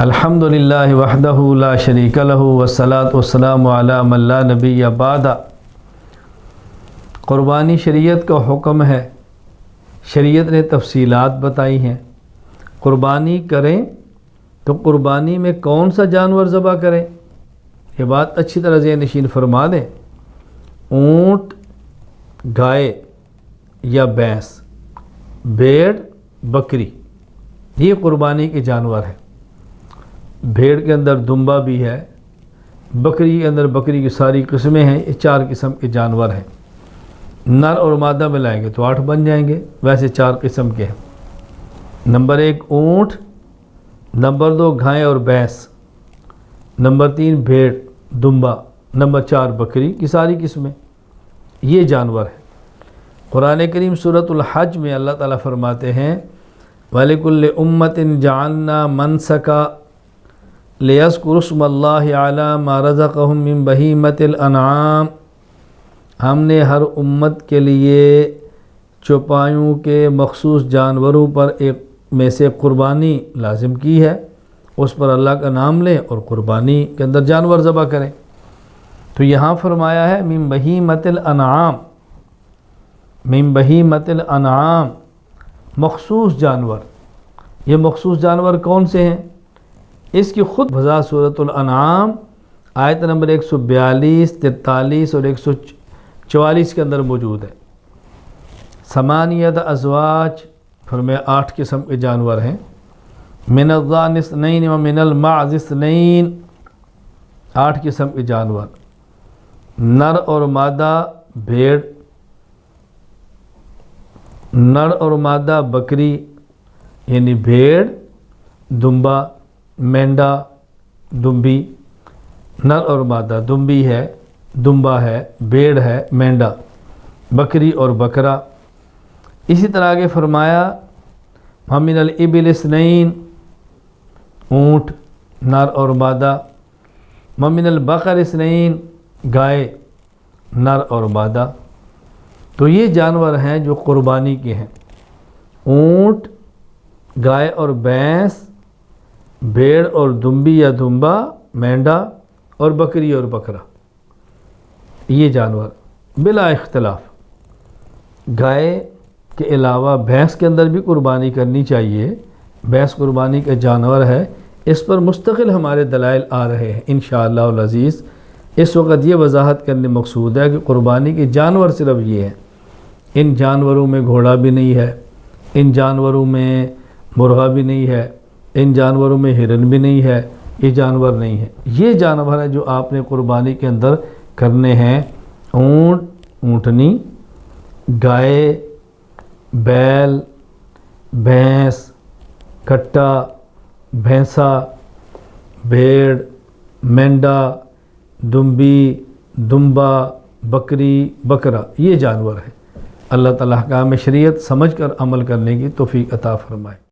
الحمدللہ وحدہ لا شریک لہ والصلاۃ والسلام علی من لا نبی بعد۔ قربانی شریعت کا حکم ہے، شریعت نے تفصیلات بتائی ہیں۔ قربانی کریں تو قربانی میں کون سا جانور ذبح کریں، یہ بات اچھی طرح ذہن نشین فرما دیں۔ اونٹ، گائے یا بھینس، بھیڑ، بکری، یہ قربانی کے جانور ہیں۔ بھیڑ کے اندر دمبا بھی ہے، بکری کے اندر بکری کی ساری قسمیں ہیں، یہ 4 قسم کے جانور ہیں۔ نر اور مادہ ملائیں گے تو 8 بن جائیں گے، ویسے 4 قسم کے ہیں۔ نمبر 1 اونٹ، نمبر 2 گائے اور بھینس، نمبر 3 بھیڑ دمبا، نمبر 4 بکری کی ساری قسمیں، یہ جانور ہیں۔ قرآن کریم سورۃ الحج میں اللہ تعالیٰ فرماتے ہیں وَلِكُلِّ أُمَّةٍ جَعَلْنَا مَنْسَكًا لِيَذْكُرُوا اسْمَ اللَّهِ عَلَىٰ مَا رَزَقَهُم مِّن بَهِیمَةِ الْأَنْعَامِ، ہم نے ہر امت کے لیے چوپایوں کے مخصوص جانوروں پر ایک میں سے قربانی لازم کی ہے، اس پر اللہ کا نام لیں اور قربانی کے اندر جانور ذبح کریں۔ تو یہاں فرمایا ہے مِن بَہِیمَةِ الْأَنْعَامِ، مِن بَہِیمَةِ الْأَنْعَامِ، مخصوص جانور۔ یہ مخصوص جانور کون سے ہیں؟ اس کی خود وضاحت سورۃ الانعام آیت نمبر 142، 43 اور 144 کے اندر موجود ہے۔ ثمانیۃ ازواج، فرمایا 8 قسم کے جانور ہیں۔ من الضأن اثنین ومن المعز اثنین، 8 قسم کے جانور۔ نر اور مادہ بھیڑ، نر اور مادہ بکری، یعنی بھیڑ، دمبا، مینڈا، دمبی، نر اور مادہ، دمبی ہے، دمبا ہے، بھیڑ ہے، مینڈا، بکری اور بکرا۔ اسی طرح آگے فرمایا وَمِنَ الْإِبِلِ اثْنَيْنِ، اونٹ، نر اور مادہ۔ وَمِنَ الْبَقَرِ اثْنَيْنِ، گائے، نر اور مادہ۔ تو یہ جانور ہیں جو قربانی کے ہیں، اونٹ، گائے اور بھینس، بھیڑ اور دمبی یا دمبا، مینڈا اور بکری اور بکرا، یہ جانور بلا اختلاف۔ گائے کے علاوہ بھینس کے اندر بھی قربانی کرنی چاہیے، بھینس قربانی کا جانور ہے، اس پر مستقل ہمارے دلائل آ رہے ہیں انشاءاللہ العزیز۔ اس وقت یہ وضاحت کرنے مقصود ہے کہ قربانی کے جانور صرف یہ ہیں، ان جانوروں میں گھوڑا بھی نہیں ہے، ان جانوروں میں مرغا بھی نہیں ہے، ان جانوروں میں ہرن بھی نہیں ہے، یہ جانور نہیں ہے۔ یہ جانور ہے جو آپ نے قربانی کے اندر کرنے ہیں، اونٹ، اونٹنی، گائے، بیل، بھینس، کٹا، بھینسا، بھیڑ، مینڈا، دمبی، دمبا، بکری، بکرا، یہ جانور ہیں۔ اللہ تعالیٰ احکام شریعت سمجھ کر عمل کرنے کی توفیق عطا فرمائے۔